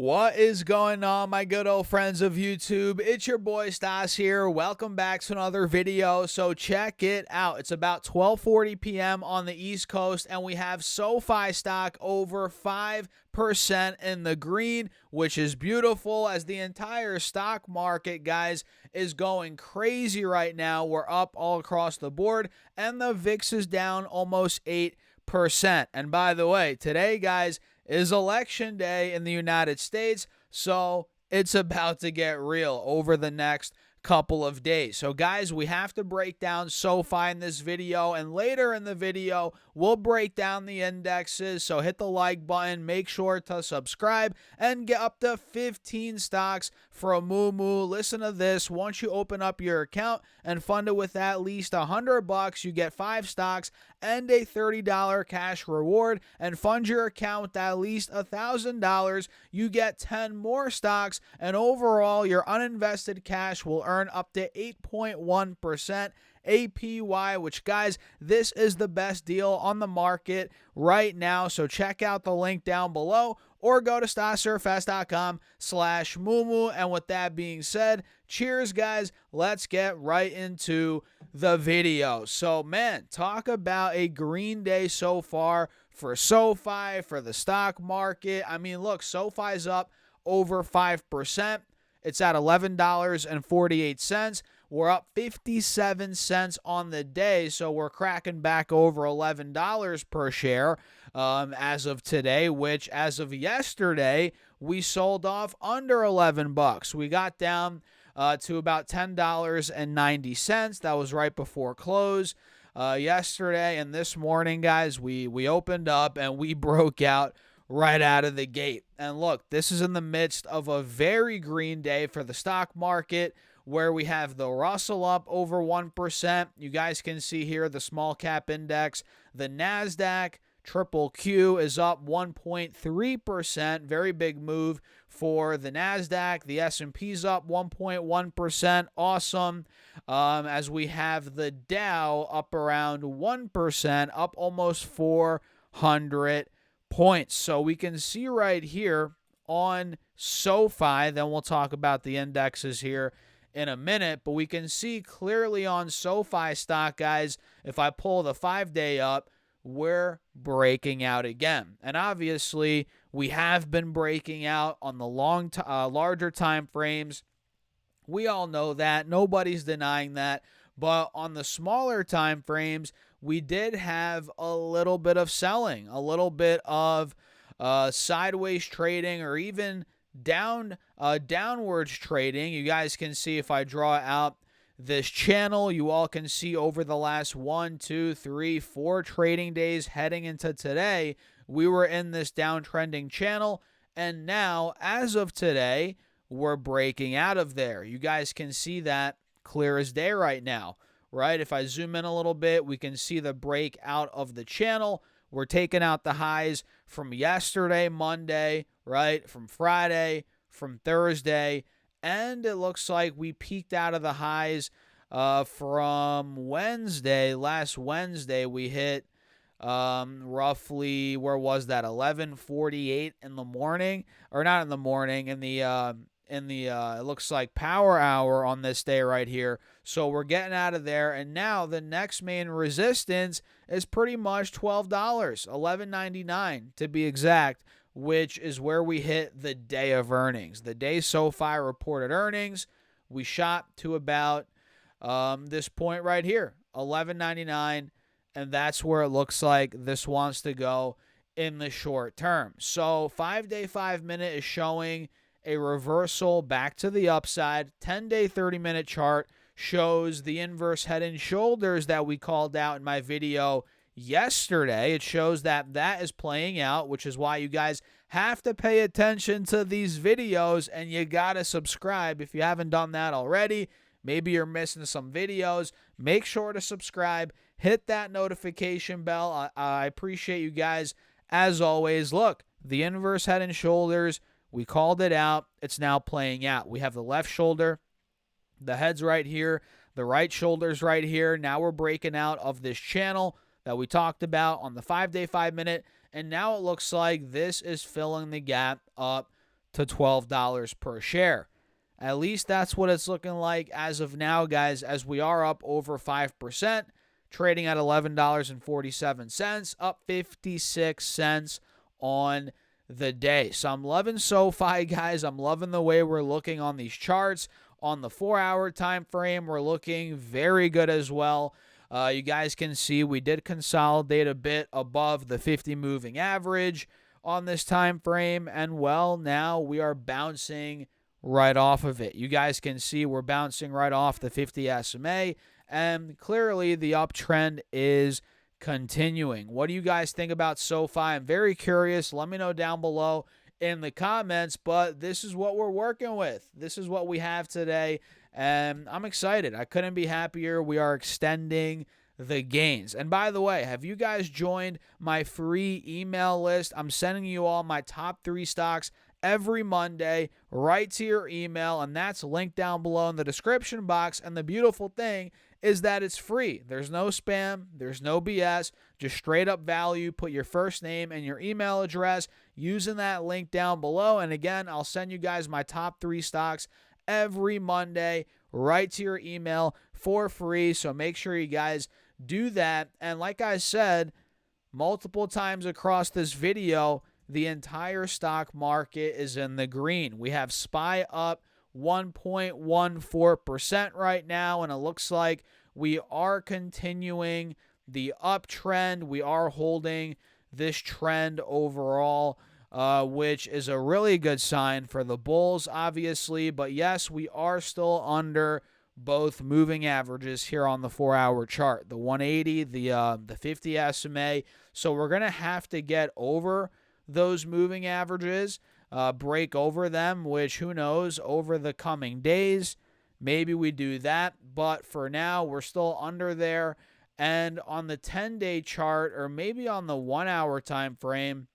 What is going on, my good old friends of YouTube? It's your boy Stas here. Welcome back to another video. So check it out. It's about 12:40 p.m. on the East Coast, and we have SoFi stock over 5% in the green, which is beautiful as the entire stock market, guys, is going crazy right now. We're up all across the board, and the VIX is down almost 8%. And by the way, today, guys, is election day in the United States, so it's about to get real over the next couple of days. So guys, we have to break down SoFi in this video, and later in the video we'll break down the indexes. So hit the like button, make sure to subscribe, and get up to 15 stocks for a moo. Listen to this: once you open up your account and fund it with at least $100, you get 5 stocks and a $30 cash reward. And fund your account with at least $1,000, you get 10 more stocks, and overall your uninvested cash will earn up to 8.1% APY, which, guys, this is the best deal on the market right now. So check out the link down below or go to stasurfest.com/moo. And with that being said, cheers, guys. Let's get right into the video. So, man, talk about a green day so far for SoFi, for the stock market. I mean, look, SoFi's up over 5%. It's at $11.48. We're up 57 cents on the day, so we're cracking back over $11 per share as of today, which as of yesterday, we sold off under 11 bucks. We got down to about $10.90. That was right before close yesterday, and this morning, guys, we opened up and we broke out right out of the gate. And look, this is in the midst of a very green day for the stock market, where we have the Russell up over 1%. You guys can see here the small cap index. The NASDAQ triple Q is up 1.3%. Very big move for the NASDAQ. The S&P's up 1.1%. Awesome. As we have the Dow up around 1%, up almost 400 points. So we can see right here on SoFi, then we'll talk about the indexes here in a minute, but we can see clearly on SoFi stock, guys, if I pull the 5-day up, we're breaking out again. And obviously, we have been breaking out on the larger time frames. We all know that. Nobody's denying that. But on the smaller time frames, we did have a little bit of selling, a little bit of sideways trading, or even downwards trading. You guys can see if I draw out this channel, you all can see over the last 1, 2, 3, 4 trading days heading into today, we were in this downtrending channel, and now as of today, we're breaking out of there. You guys can see that clear as day right now, right? If I zoom in a little bit, we can see the break out of the channel. We're taking out the highs from yesterday, Monday, right? From Friday, from Thursday, and it looks like we peaked out of the highs from Wednesday. Last Wednesday, we hit roughly, where was that? 11:48 in the morning, or not in the morning, in the it looks like power hour on this day right here. So we're getting out of there, and now the next main resistance is pretty much $12, $11.99 to be exact, which is where we hit the day of earnings. The day SoFi reported earnings, we shot to about this point right here, $11.99, and that's where it looks like this wants to go in the short term. So 5-day, 5-minute is showing a reversal back to the upside. 10-day, 30-minute chart shows the inverse head and shoulders that we called out in my video yesterday. It shows that that is playing out, which is why you guys have to pay attention to these videos, and you got to subscribe if you haven't done that already. Maybe you're missing some videos. Make sure to subscribe. Hit that notification bell. I appreciate you guys as always. Look, the inverse head and shoulders, we called it out. It's now playing out. We have the left shoulder, the head's right here, the right shoulder's right here. Now we're breaking out of this channel that we talked about on the 5-day, 5-minute, and now it looks like this is filling the gap up to $12 per share. At least that's what it's looking like as of now, guys, as we are up over 5%, trading at $11.47, up 56 cents on the day. So I'm loving SoFi, guys. I'm loving the way we're looking on these charts. On the 4-hour time frame, we're looking very good as well. You guys can see we did consolidate a bit above the 50 moving average on this time frame, and well, now we are bouncing right off of it. You guys can see we're bouncing right off the 50 SMA, and clearly the uptrend is continuing. What do you guys think about SoFi? I'm very curious. Let me know down below in the comments, but this is what we're working with. This is what we have today, and I'm excited. I couldn't be happier. We are extending the gains. And by the way, have you guys joined my free email list? I'm sending you all my top 3 stocks every Monday right to your email, and that's linked down below in the description box. And the beautiful thing is that it's free. There's no spam. There's no BS. Just straight up value. Put your first name and your email address using that link down below. And again, I'll send you guys my top 3 stocks every Monday right to your email for free. So make sure you guys do that. And like I said multiple times across this video, the entire stock market is in the green. We have SPY up 1.14% right now, and it looks like we are continuing the uptrend. We are holding this trend overall, which is a really good sign for the bulls, obviously. But yes, we are still under both moving averages here on the 4-hour chart, the 180, the 50 SMA. So we're going to have to get over those moving averages, break over them, which who knows, over the coming days, maybe we do that. But for now, we're still under there. And on the 10-day chart, or maybe on the 1-hour time frame,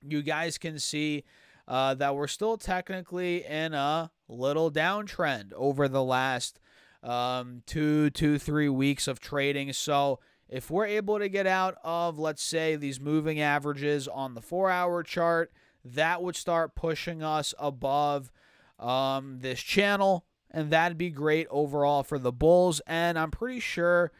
you guys can see that we're still technically in a little downtrend over the last 2-3 weeks of trading. So if we're able to get out of, let's say, these moving averages on the 4-hour chart, that would start pushing us above this channel, and that'd be great overall for the bulls. And I'm pretty sure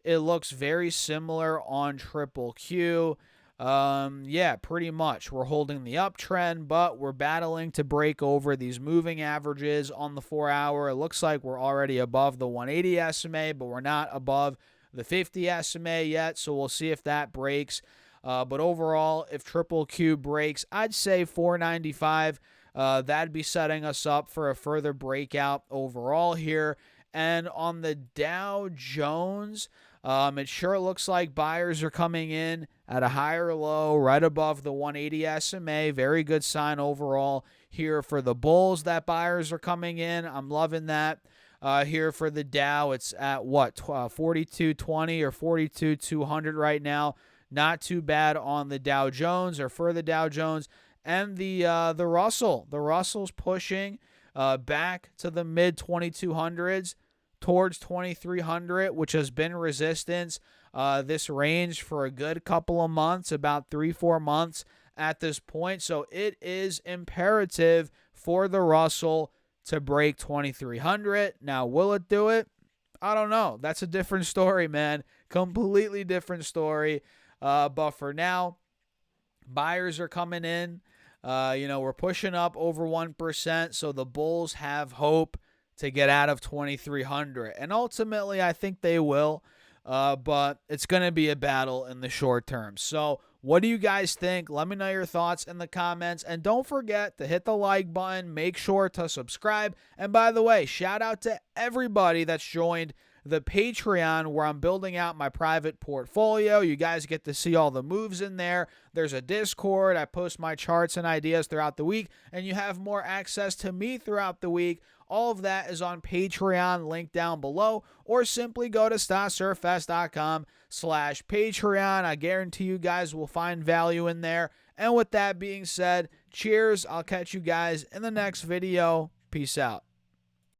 it looks very similar on Triple Q. Yeah, pretty much. We're holding the uptrend, but we're battling to break over these moving averages on the 4-hour. It looks like we're already above the 180 SMA, but we're not above the 50 SMA yet, so we'll see if that breaks. But overall, if Triple Q breaks, I'd say 495. That'd be setting us up for a further breakout overall here. And on the Dow Jones, it sure looks like buyers are coming in at a higher low right above the 180 SMA. Very good sign overall here for the bulls that buyers are coming in. I'm loving that. Here for the Dow, it's at what, 4220 or 42,200 right now. Not too bad on the Dow Jones, or for the Dow Jones. And the Russell. The Russell's pushing back to the mid 2200s towards 2300, which has been resistance. This range for a good couple of months, about 3-4 months at this point. So it is imperative for the Russell to break 2300. Now, will it do it? I don't know. That's a different story, man. Completely different story. But for now, buyers are coming in. We're pushing up over 1%, so the bulls have hope to get out of 2300. And ultimately, I think they will. But it's going to be a battle in the short term. So what do you guys think? Let me know your thoughts in the comments. And don't forget to hit the like button. Make sure to subscribe. And by the way, shout out to everybody that's joined the Patreon, where I'm building out my private portfolio. You guys get to see all the moves in there. There's a Discord. I post my charts and ideas throughout the week, and you have more access to me throughout the week. All of that is on Patreon, link down below, or simply go to stocksurfest.com/Patreon. I guarantee you guys will find value in there. And with that being said, cheers. I'll catch you guys in the next video. Peace out.